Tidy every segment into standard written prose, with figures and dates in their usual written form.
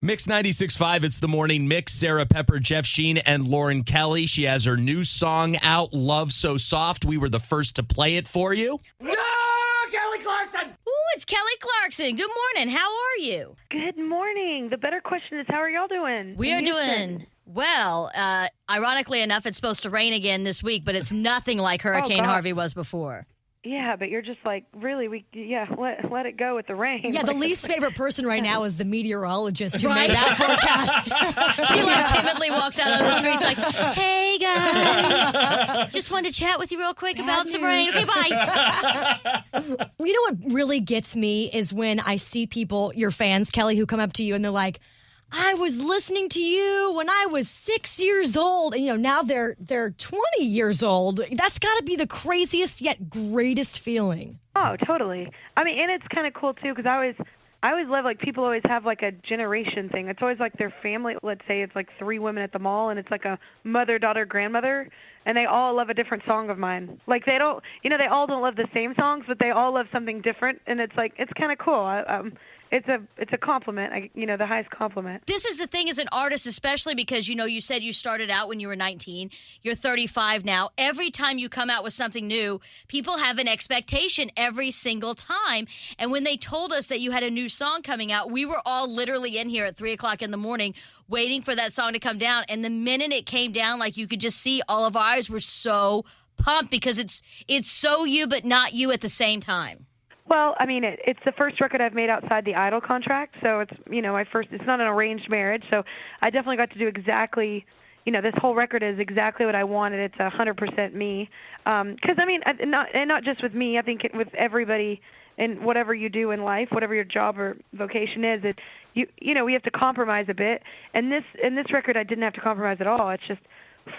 Mix 96.5, it's the morning mix. Sarah Pepper, Jeff Sheen, and Lauren Kelly. She has her new song out, Love So Soft. We were the first to play it for you. No, Kelly Clarkson! Ooh, it's Kelly Clarkson. Good morning. How are you? Good morning. The better question is, how are y'all doing? We are doing well. Ironically enough, it's supposed to rain again this week, but it's nothing like Hurricane Harvey was before. Yeah, but you're just like, really, let it go with the rain. Yeah, the least favorite person right now is the meteorologist who made that forecast. She timidly walks out on the screen. She's like, hey, guys. Just wanted to chat with you real quick about some rain. Okay, bye. You know what really gets me is when I see people, your fans, Kelly, who come up to you and they're like, I was listening to you when I was 6 years old. And, now they're 20 years old. That's got to be the craziest yet greatest feeling. Oh, totally. I mean, and it's kind of cool, too, because I always love, like, people always have, like, a generation thing. It's always, like, their family. Let's say it's, like, 3 women at the mall, and it's, like, a mother, daughter, grandmother, and they all love a different song of mine. Like, they don't, they all don't love the same songs, but they all love something different, and it's, like, it's kind of cool. It's a compliment, the highest compliment. This is the thing as an artist, especially because, you said you started out when you were 19. You're 35 now. Every time you come out with something new, people have an expectation every single time. And when they told us that you had a new song coming out, we were all literally in here at 3 o'clock in the morning waiting for that song to come down. And the minute it came down, like you could just see all of our eyes were so pumped because it's so you but not you at the same time. Well, I mean, it's the first record I've made outside the Idol contract, so it's, it's not an arranged marriage, so I definitely got to do exactly, this whole record is exactly what I wanted. It's 100% me. Because, not just with me, I think with everybody in whatever you do in life, whatever your job or vocation is, we have to compromise a bit. And this record, I didn't have to compromise at all. It's just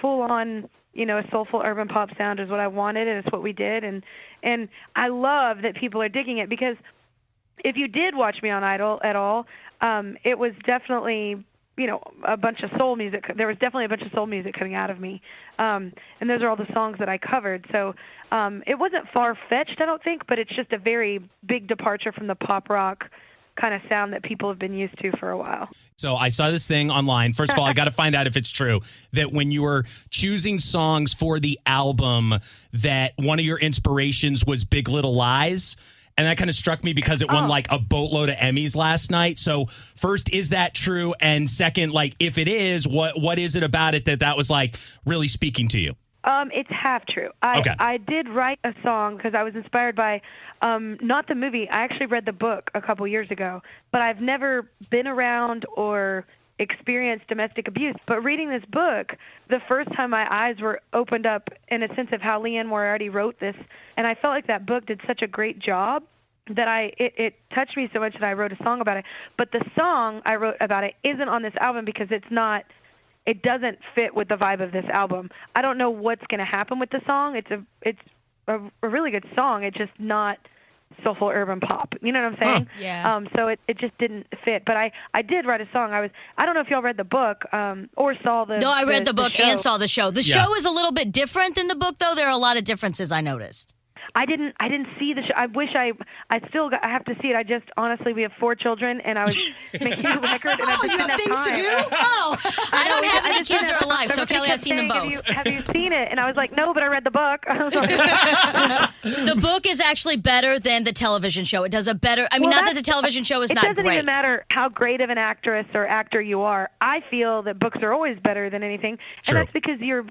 full on, a soulful urban pop sound is what I wanted, and it's what we did. And I love that people are digging it, because if you did watch me on Idol at all, it was definitely, a bunch of soul music. There was definitely a bunch of soul music coming out of me. And those are all the songs that I covered. So it wasn't far-fetched, I don't think, but it's just a very big departure from the pop rock kind of sound that people have been used to for a while. So I saw this thing online. First of all, I got to find out if it's true that when you were choosing songs for the album, that one of your inspirations was Big Little Lies. And that kind of struck me because it won like a boatload of Emmys last night. So first, is that true? And second, like, if it is, what is it about it that was like really speaking to you? It's half true. Okay. I did write a song because I was inspired by, not the movie. I actually read the book a couple years ago, but I've never been around or experienced domestic abuse. But reading this book, the first time my eyes were opened up in a sense of how Leanne Moriarty wrote this, and I felt like that book did such a great job that it touched me so much that I wrote a song about it. But the song I wrote about it isn't on this album because it doesn't fit with the vibe of this album. I don't know what's going to happen with the song. It's a really good song. It's just not soulful urban pop. You know what I'm saying? Huh. Yeah. So it just didn't fit. But I did write a song. I don't know if y'all read the book or saw the. No, I read the book and saw the show. The show is a little bit different than the book, though. There are a lot of differences I noticed. I didn't see the show. I wish I have to see it. I just, honestly, we have 4 children, and I was making a record, and I just you didn't have things time. to do? Oh, I don't have any kids or alive, so Kelly, I've seen them both. Have you seen it? And I was like, no, but I read the book. The book is actually better than the television show. It does a better, not that the television show is not great. It doesn't even matter how great of an actress or actor you are. I feel that books are always better than anything, and that's because your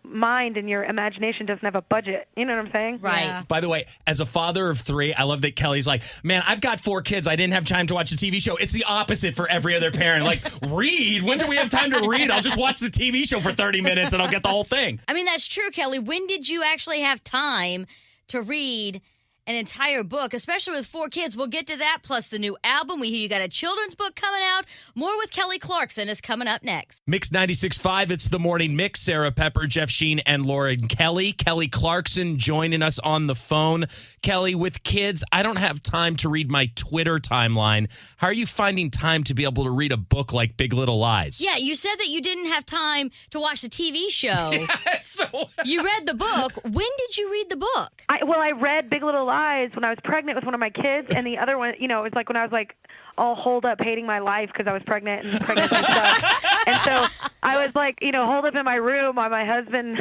mind and your imagination doesn't have a budget. You know what I'm saying? Right. Yeah. By the way, as a father of 3, I love that Kelly's like, man, I've got 4 kids. I didn't have time to watch the TV show. It's the opposite for every other parent. Like, read? When do we have time to read? I'll just watch the TV show for 30 minutes and I'll get the whole thing. I mean, that's true, Kelly. When did you actually have time to read an entire book, especially with 4 kids? We'll get to that, plus the new album. We hear you got a children's book coming out. More with Kelly Clarkson is coming up next. Mix 96.5, it's the morning mix. Sarah Pepper, Jeff Sheen, and Lauren Kelly. Kelly Clarkson joining us on the phone. Kelly, with kids, I don't have time to read my Twitter timeline. How are you finding time to be able to read a book like Big Little Lies? Yeah, you said that you didn't have time to watch the TV show. So You read the book. When did you read the book? I read Big Little Lies Lies when I was pregnant with one of my kids, and the other one, it was like when I was like all holed up hating my life because I was pregnant and pregnancy stuff. And so I was like, holed up in my room while my husband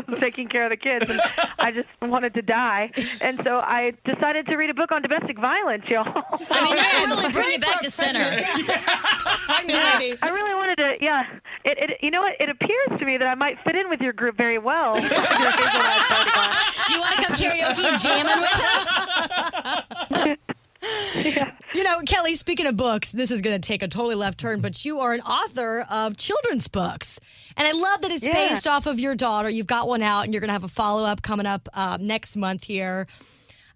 was taking care of the kids, and I just wanted to die. And so I decided to read a book on domestic violence, y'all. I mean, that really bring you back to center. Yeah, I really wanted to. Yeah, you know what? It appears to me that I might fit in with your group very well. Do you want to come karaoke and jamming with us? Yeah. Kelly, speaking of books, this is going to take a totally left turn, but you are an author of children's books. And I love that it's based off of your daughter. You've got one out, and you're going to have a follow-up coming up next month here.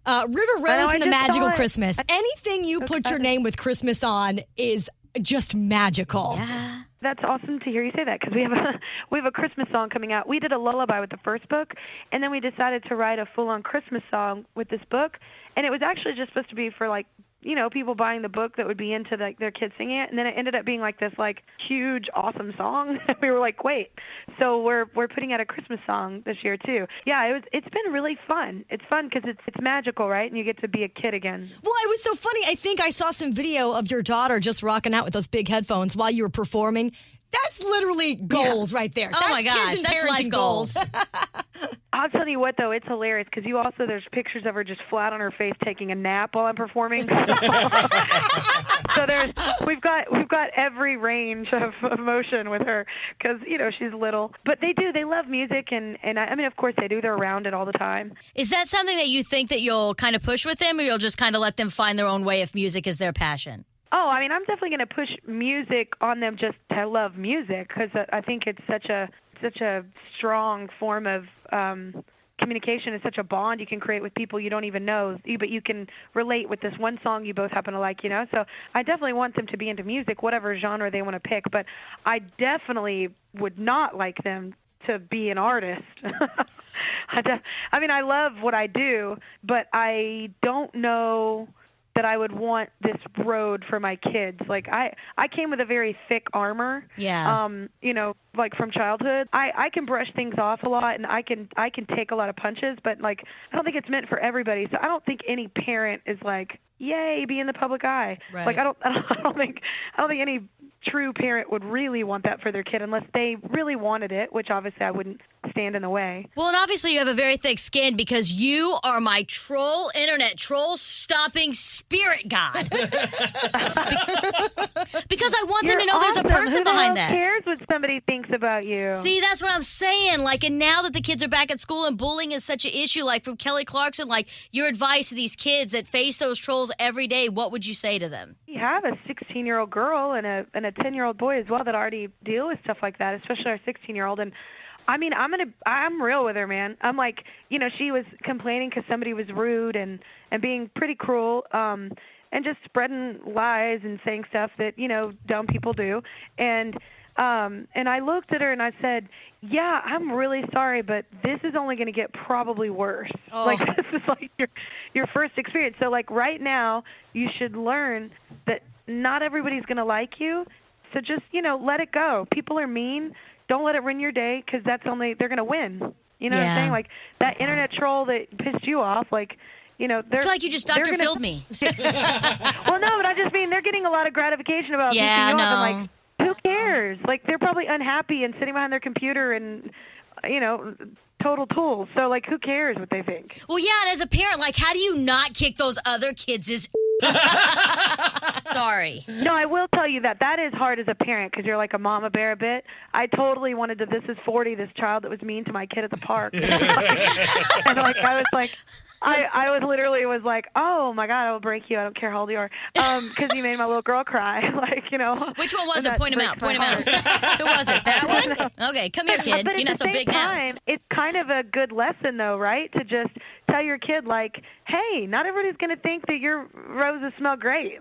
River Rose and the Magical Christmas. Anything you put your name with Christmas on is just magical. Yeah. That's awesome to hear you say that, because we have a Christmas song coming out. We did a lullaby with the first book, and then we decided to write a full-on Christmas song with this book. And it was actually just supposed to be for people buying the book that would be into their kids singing it, and then it ended up being this huge awesome song. We were like, wait, so we're putting out a Christmas song this year too. Yeah, it's been really fun. It's fun because it's magical, right? And you get to be a kid again. Well, it was so funny. I think I saw some video of your daughter just rocking out with those big headphones while you were performing. That's literally goals right there. Oh, my gosh. That's life goals. I'll tell you what, though, it's hilarious because there's pictures of her just flat on her face taking a nap while I'm performing. So we've got every range of emotion with her because, she's little. But they love music, and I mean, of course they do. They're around it all the time. Is that something that you think that you'll kind of push with them, or you'll just kind of let them find their own way if music is their passion? Oh, I mean, I'm definitely going to push music on them just to love music because I think it's such a strong form of communication. It's such a bond you can create with people you don't even know, but you can relate with this one song you both happen to like, So I definitely want them to be into music, whatever genre they want to pick, but I definitely would not like them to be an artist. I mean, I love what I do, but I don't know that I would want this road for my kids. I came with a very thick armor. Yeah. From childhood. I can brush things off a lot, and I can take a lot of punches, but I don't think it's meant for everybody. So I don't think any parent is like, yay, be in the public eye. Right. I don't think any true parent would really want that for their kid unless they really wanted it, which obviously I wouldn't stand in the way. Well, and obviously you have a very thick skin because you are my internet troll stopping spirit god. Because I want them to know there's a person behind that. Who cares what somebody thinks about you? See, that's what I'm saying. And now that the kids are back at school and bullying is such an issue, from Kelly Clarkson, your advice to these kids that face those trolls every day, what would you say to them? We have a 16-year-old girl and a 10-year-old boy as well that already deal with stuff like that, especially our 16-year-old. And I mean, I'm real with her, man. I'm like, she was complaining because somebody was rude and being pretty cruel, and just spreading lies and saying stuff that, dumb people do. And I looked at her and I said, yeah, I'm really sorry, but this is only going to get probably worse. Oh. This is your first experience. So right now you should learn that not everybody's going to like you. So just, let it go. People are mean. Don't let it ruin your day because they're going to win. You know what I'm saying? That internet troll that pissed you off, I feel like you just Dr. Phil'd me. Well, no, but I just mean they're getting a lot of gratification about pissing you off. And who cares? They're probably unhappy and sitting behind their computer and, total tools. So, who cares what they think? Well, yeah, and as a parent, how do you not kick those other kids' Sorry. No, I will tell you that is hard as a parent because you're like a mama bear a bit. I totally wanted to, this is 40, this child that was mean to my kid at the park. And I was like, I was literally like, oh my God, I will break you. I don't care how old you are. Because you made my little girl cry. Which one was it? Point him out. Point him out. Who was it? That one? Okay, come here, kid. But You're not so big now. It's kind of a good lesson, though, right? To just tell your kid, hey, not everybody's going to think that your roses smell great.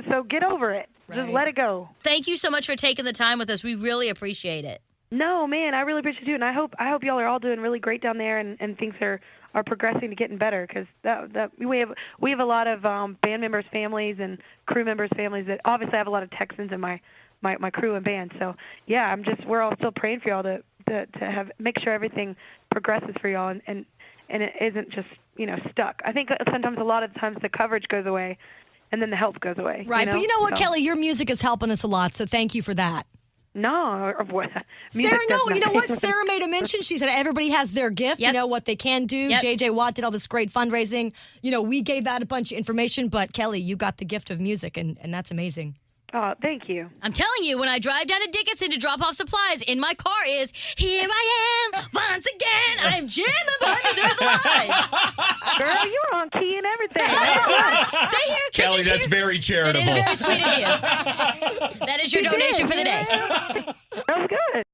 So get over it. Right. Just let it go. Thank you so much for taking the time with us. We really appreciate it. No, man, I really appreciate you, and I hope y'all are all doing really great down there, and things are progressing to getting better because we have a lot of band members' families and crew members' families that obviously I have a lot of Texans in my crew and band. So yeah, we're all still praying for y'all to make sure everything progresses for y'all and it isn't just stuck. I think sometimes a lot of times the coverage goes away and then the help goes away. Right. But you know what, Kelly? Your music is helping us a lot, so thank you for that. No. Sarah, no, you know what? Sarah made a mention. She said everybody has their gift, what they can do. Yep. JJ Watt did all this great fundraising. We gave out a bunch of information, but Kelly, you got the gift of music, and that's amazing. Oh, thank you. I'm telling you, when I drive down to Dickinson to drop off supplies, in my car is, here I am, once again, I'm jamming Barney's Alive. Girl, you were on key and everything. Kelly, that's very charitable. It is very sweet of you. That is your donation for the day. That was good.